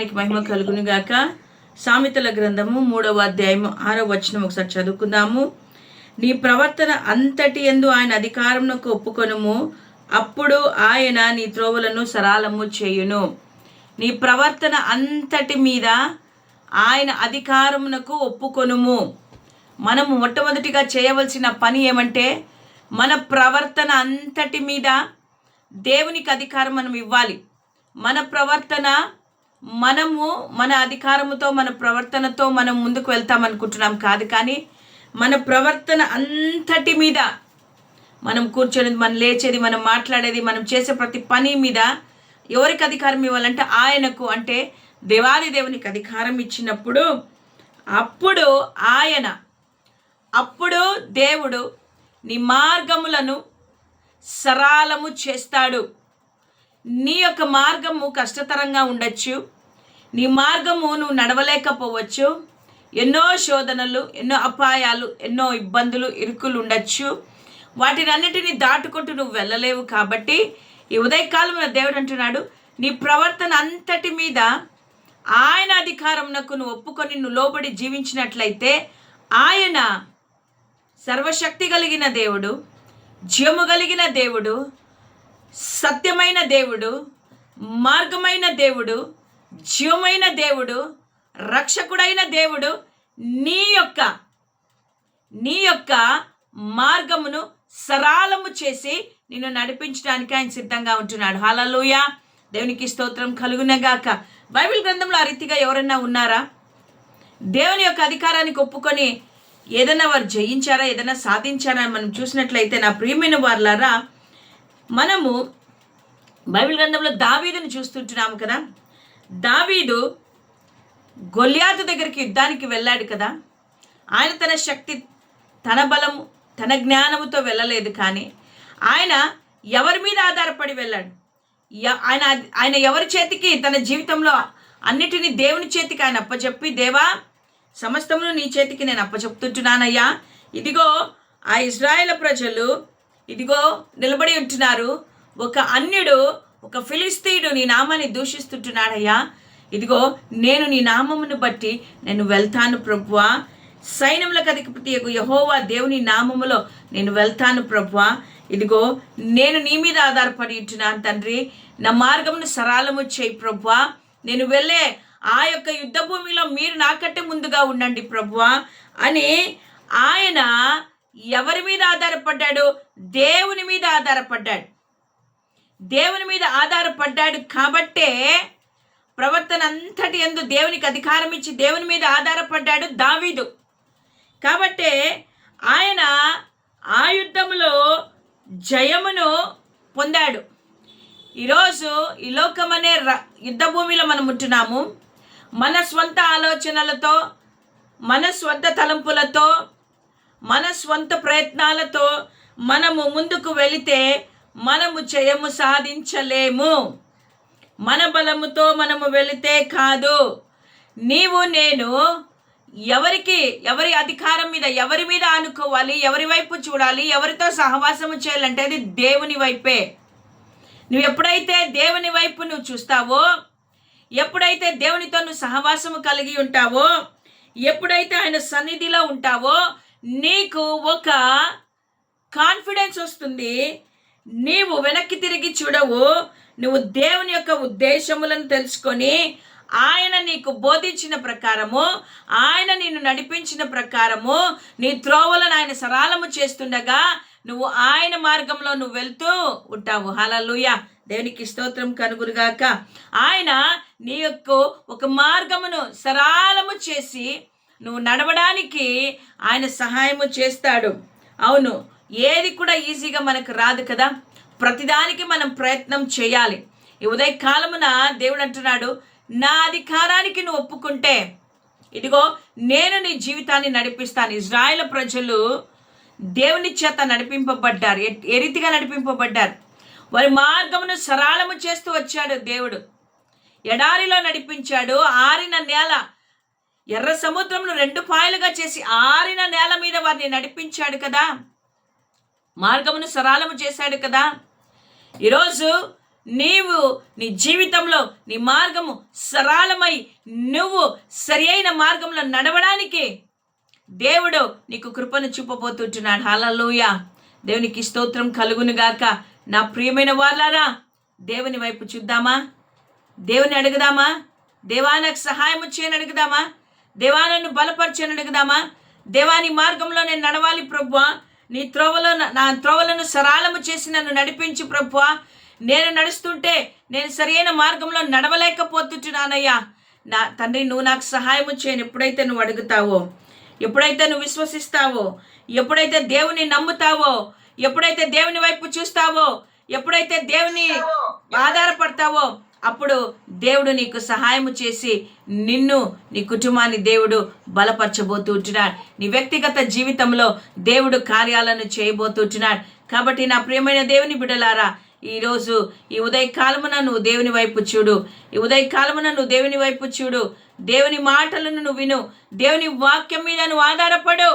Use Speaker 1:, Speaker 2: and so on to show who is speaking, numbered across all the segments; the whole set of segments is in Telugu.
Speaker 1: నామానికి మహిమ కలుగును గాక. సామెతల గ్రంథము 3వ అధ్యాయము 6వ వచనం ఒకసారి చదువుకుందాము. నీ ప్రవర్తన అంతటి యందు ఆయన అధికారమునకు ఒప్పుకొనుము, అప్పుడు ఆయన నీ త్రోవలను సరళము చేయును. నీ ప్రవర్తన అంతటి మీద ఆయన అధికారమునకు ఒప్పుకొనుము. మనము మొట్టమొదటిగా చేయవలసిన పని ఏమంటే, మన ప్రవర్తన అంతటి మీద దేవునికి అధికారం మనం ఇవ్వాలి. మన ప్రవర్తన మనము మన అధికారముతో మన ప్రవర్తనతో మనం ముందుకు వెళ్తామనుకుంటున్నాం కాదు, కానీ మన ప్రవర్తన అంతటి మీద మనం కూర్చొని, మనం లేచేది, మనం మాట్లాడేది, మనం చేసే ప్రతి పని మీద ఎవరికి అధికారం ఇవ్వాలంటే ఆయనకు, అంటే దేవాది దేవునికి అధికారం ఇచ్చినప్పుడు అప్పుడు దేవుడు నీ మార్గములను సరళము చేస్తాడు. నీ యొక్క మార్గము కష్టతరంగా ఉండొచ్చు, నీ మార్గము నువ్వు నడవలేకపోవచ్చు, ఎన్నో శోధనలు, ఎన్నో అపాయాలు, ఎన్నో ఇబ్బందులు, ఇరుకులు ఉండొచ్చు. వాటినన్నిటినీ దాటుకుంటూ నువ్వు వెళ్ళలేవు. కాబట్టి ఈ ఉదయకాలంలో దేవుడు అంటున్నాడు, నీ ప్రవర్తన అంతటి మీద ఆయన అధికారమునకు నువ్వు ఒప్పుకొని నువ్వు లోబడి జీవించినట్లయితే ఆయన సర్వశక్తి కలిగిన దేవుడు, జీవము కలిగిన దేవుడు, సత్యమైన దేవుడు, మార్గమైన దేవుడు, జీవమైన దేవుడు, రక్షకుడైన దేవుడు నీ యొక్క మార్గమును సరళము చేసి నిన్ను నడిపించడానికి ఆయన సిద్ధంగా ఉంటున్నాడు. హల్లెలూయా, దేవునికి స్తోత్రం కలుగునగాక. బైబిల్ గ్రంథంలో ఆ రీతిగా ఎవరన్నా ఉన్నారా? దేవుని యొక్క అధికారానికి ఒప్పుకొని ఏదైనా వారు జయించారా, ఏదైనా సాధించారా అని మనం చూసినట్లయితే, నా ప్రియమైన వారులారా, మనము బైబిల్ గ్రంథంలో దావీదుని చూస్తుంటున్నాము కదా. దావీదు గొల్యాతు దగ్గరికి యుద్ధానికి వెళ్ళాడు కదా. ఆయన తన శక్తి, తన బలము, తన జ్ఞానముతో వెళ్ళలేదు, కానీ ఆయన ఎవరి మీద ఆధారపడి వెళ్ళాడు. ఆయన ఎవరి చేతికి, తన జీవితంలో అన్నిటినీ దేవుని చేతికి ఆయన అప్పచెప్పి, దేవా సమస్తమును నీ చేతికి నేను అప్పచెప్తుంటున్నానయ్యా, ఇదిగో ఆ ఇశ్రాయేలు ప్రజలు ఇదిగో నిలబడి ఉంటున్నారు, ఒక అన్యుడు, ఒక ఫిలిస్తీయుడు నీ నామాన్ని దూషిస్తుంటున్నాడయ్యా, ఇదిగో నేను నీ నామమును బట్టి నేను వెళ్తాను ప్రభువా, సైన్యములకు అధిపతి యెహోవా దేవుని నామములో నేను వెళ్తాను ప్రభువా, ఇదిగో నేను నీ మీద ఆధారపడి ఉంటున్నాను తండ్రి, నా మార్గమును సరళము చేయి ప్రభువా, నేను వెళ్ళే ఆ యొక్క యుద్ధ భూమిలో మీరు నాకంటే ముందుగా ఉండండి ప్రభువా అని ఆయన ఎవరి మీద ఆధారపడ్డాడు? దేవుని మీద ఆధారపడ్డాడు. దేవుని మీద ఆధారపడ్డాడు కాబట్టే ప్రవర్తన అంతటి యందు దేవునికి అధికారం ఇచ్చి దేవుని మీద ఆధారపడ్డాడు దావీదు. కాబట్టే ఆయన ఆ యుద్ధములో జయమును పొందాడు. ఈరోజు ఈ లోకం అనే యుద్ధ భూమిలో మనం ఉంటున్నాము. మన స్వంత ఆలోచనలతో, మన స్వంత తలంపులతో, మన స్వంత ప్రయత్నాలతో మనము ముందుకు వెళితే మనము జయము సాధించలేము. మన బలముతో మనము వెళితే కాదు. నీవు నేను ఎవరి అధికారం మీద, ఎవరి మీద ఆనుకోవాలి, ఎవరి వైపు చూడాలి, ఎవరితో సహవాసము చేయాలంటే అది దేవుని వైపే. నువ్వు ఎప్పుడైతే దేవుని వైపు నువ్వు చూస్తావో, ఎప్పుడైతే దేవునితో నువ్వు సహవాసము కలిగి ఉంటావో, ఎప్పుడైతే ఆయన సన్నిధిలో ఉంటావో, నీకు ఒక కాన్ఫిడెన్స్ వస్తుంది. నీవు వెనక్కి తిరిగి చూడవు. నువ్వు దేవుని యొక్క ఉద్దేశములను తెలుసుకొని ఆయన నీకు బోధించిన ప్రకారము, ఆయన నిన్ను నడిపించిన ప్రకారము నీ త్రోవలను ఆయన సరళము చేస్తుండగా నువ్వు ఆయన మార్గంలో నువ్వు వెళ్తూ ఉంటావు. హల్లెలూయా, దేవునికి స్తోత్రం కలుగునుగాక. ఆయన నీ యొక్క ఒక మార్గమును సరళము చేసి నువ్వు నడవడానికి ఆయన సహాయము చేస్తాడు. అవును, ఏది కూడా ఈజీగా మనకు రాదు కదా. ప్రతిదానికి మనం ప్రయత్నం చేయాలి. ఈ ఉదయకాలమున దేవుడు అంటున్నాడు, నా అధికారానికి నువ్వు ఒప్పుకుంటే ఇదిగో నేను నీ జీవితాన్ని నడిపిస్తాను. ఇశ్రాయేలు ప్రజలు దేవుని చేత నడిపింపబడ్డారు. ఏ రీతిగా నడిపింపబడ్డారు? వారి మార్గమును సరళము చేస్తూ వచ్చాడు దేవుడు. ఎడారిలో నడిపించాడు. ఆరిన నేల, ఎర్ర సముద్రమును 2 పాయలుగా చేసి ఆరిన నేల మీద వారిని నడిపించాడు కదా. మార్గమును సరళము చేశాడు కదా. ఈరోజు నీవు నీ జీవితంలో నీ మార్గము సరళమై నువ్వు సరి అయిన మార్గంలో నడవడానికి దేవుడు నీకు కృపను చూపబోతుంటున్నాడు. హల్లెలూయా. దేవునికి స్తోత్రం కలుగును గాక. నా ప్రియమైన వాళ్ళారా, దేవుని వైపు చూద్దామా? దేవుని అడుగుదామా? దేవా నాకు సహాయం చేయని అడుగుదామా? దేవా నన్ను బలపరచని అడుగుదామా? దేవాని మార్గంలో నేను నడవాలి ప్రభువా, నీ త్రోవలో నా త్రోవలను సరళము చేసి నన్ను నడిపించు ప్రభువా. నేను నడుస్తుంటే నేను సరైన మార్గంలో నడవలేకపోతున్నానయ్యా. నా తండ్రి, నువ్వు నాకు సహాయం చేయని ఎప్పుడైతే నువ్వు అడుగుతావో, ఎప్పుడైతే నువ్వు విశ్వసిస్తావో, ఎప్పుడైతే దేవుని నమ్ముతావో, ఎప్పుడైతే దేవుని వైపు చూస్తావో, ఎప్పుడైతే దేవుని ఆధారపడతావో, అప్పుడు దేవుడు నీకు సహాయం చేసి నిన్ను నీ కుటుంబాన్ని దేవుడు బలపరచబోతుంటున్నాడు. నీ వ్యక్తిగత జీవితంలో దేవుడు కార్యాలను చేయబోతుంటున్నాడు. కాబట్టి నా ప్రియమైన దేవుని బిడ్డలారా, ఈరోజు ఈ ఉదయకాలమున నువ్వు దేవుని వైపు చూడు. ఈ ఉదయకాలమున నువ్వు దేవుని వైపు చూడు. దేవుని మాటలను నువ్వు విను. దేవుని వాక్యం మీద నువ్వు ఆధారపడు.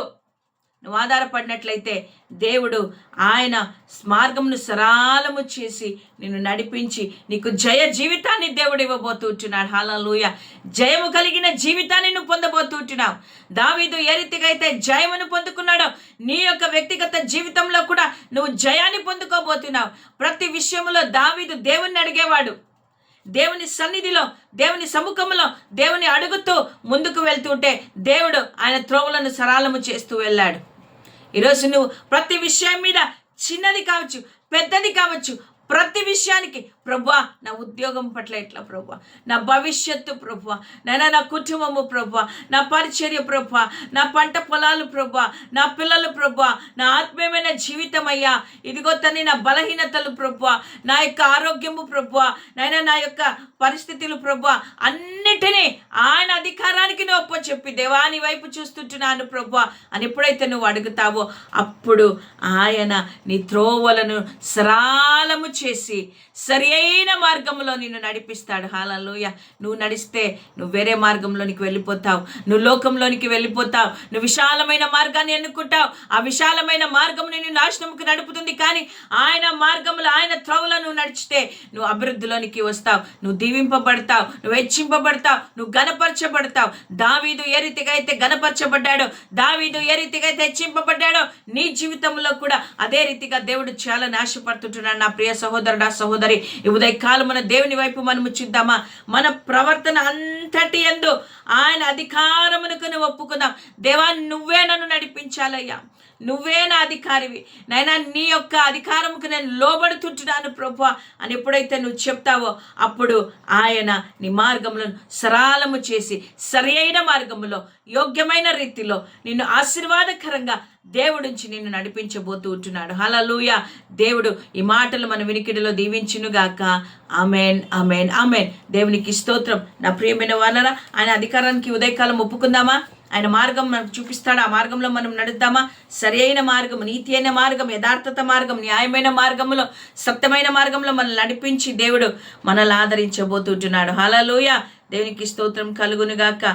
Speaker 1: నువ్వు ఆధారపడినట్లయితే దేవుడు ఆయన మార్గమును సరళము చేసి నిన్ను నడిపించి నీకు జయ జీవితాన్ని దేవుడు ఇవ్వబోతుంటున్నాడు. హల్లెలూయా. జయము కలిగిన జీవితాన్ని నువ్వు పొందబోతుంటున్నావు. దావీదు ఏ రీతిగా అయితే జయమును పొందుకున్నాడో, నీ యొక్క వ్యక్తిగత జీవితంలో కూడా నువ్వు జయాన్ని పొందుకోబోతున్నావు. ప్రతి విషయంలో దావీదు దేవుణ్ణి అడిగేవాడు. దేవుని సన్నిధిలో, దేవుని సముఖంలో దేవుని అడుగుతూ ముందుకు వెళ్తుంటే దేవుడు ఆయన త్రోవలను సరళము చేస్తూ వెళ్ళాడు. ఈరోజు నువ్వు ప్రతి విషయం మీద, చిన్నది కావచ్చు పెద్దది కావచ్చు, ప్రతి విషయానికి ప్రభువా నా ఉద్యోగం పట్ల ఎట్లా ప్రభువా, నా భవిష్యత్తు ప్రభువా, నా కుటుంబము ప్రభువా, నా పరిచర్య ప్రభువా, నా పంట పొలాలు ప్రభువా, నా పిల్లలు ప్రభువా, నా ఆత్మీయమైన జీవితం అయ్యా, ఇదిగో తన్ని నా బలహీనతలు ప్రభువా, నా యొక్క ఆరోగ్యము ప్రభువా, నా యొక్క పరిస్థితులు ప్రభువా, అన్నిటినీ ఆయన అధికారానికి నువ్వు అప్పచెప్పి దేవాని వైపు చూస్తుంటున్నాను ప్రభువా అని ఎప్పుడైతే నువ్వు అడుగుతావో, అప్పుడు ఆయన నీ త్రోవలను సరళము చేసి సరి అయిన మార్గంలో నిన్ను నడిపిస్తాడు. హల్లెలూయా. నువ్వు నడిస్తే నువ్వు వేరే మార్గంలోనికి వెళ్ళిపోతావు. నువ్వు లోకంలోనికి వెళ్ళిపోతావు. నువ్వు విశాలమైన మార్గాన్ని ఎన్నుకుంటావు. ఆ విశాలమైన మార్గం నిన్ను నాశనంకు నడుపుతుంది. కానీ ఆయన మార్గంలో, ఆయన త్రోవలో నువ్వు నడిచితే నువ్వు అభివృద్ధిలోనికి వస్తావు. నువ్వు దీవింపబడతావు, నువ్వు హెచ్చింపబడతావు, నువ్వు గణపరచబడతావు. దావీదు ఏ రీతిగా అయితే గణపరచబడ్డాడో, దావీదు ఏ రీతిగా అయితే హెచ్చింపబడ్డాడో, నీ జీవితంలో కూడా అదే రీతిగా దేవుడు చాలా నాశపడుతుంటున్నాడు. నా ప్రియ సహోదరుడా, సహోదరి, ఈ ఉదయకాలమున దేవుని వైపు మనము చూద్దామా? మన ప్రవర్తన అంతటి యందు ఆయన అధికారమునకు నువ్వు ఒప్పుకుందాం. దేవా నువ్వే నన్ను నడిపించాలయ్యా, నువ్వే నా అధికారివి నైనా, నీ యొక్క అధికారముకు నేను లోబడుతుంటున్నాను ప్రభువా అని ఎప్పుడైతే నువ్వు చెప్తావో, అప్పుడు ఆయన నీ మార్గములను సరళము చేసి సరి అయిన మార్గములో, యోగ్యమైన రీతిలో నిన్ను ఆశీర్వాదకరంగా దేవుడుంచి నిన్ను నడిపించబోతూ ఉంటున్నాడు. హల్లెలూయా. దేవుడు ఈ మాటలు మన వినికిడిలో దీవించునుగాక. Amen, amen, amen. దేవునికి స్తోత్రం. నా ప్రియమైన వాళ్ళరా, ఆయన అధికారానికి ఉదయకాలం ఒప్పుకుందామా? ఆయన మార్గం మనకు చూపిస్తాడు. ఆ మార్గంలో మనం నడుద్దామా? సరి అయిన మార్గం, నీతి అయిన మార్గం, యథార్థత మార్గం, న్యాయమైన మార్గంలో, సత్యమైన మార్గంలో మనల్ని నడిపించి దేవుడు మనల్ని ఆదరించబోతుంటున్నాడు. హల్లెలూయా. దేవునికి స్తోత్రం కలుగునుగాక.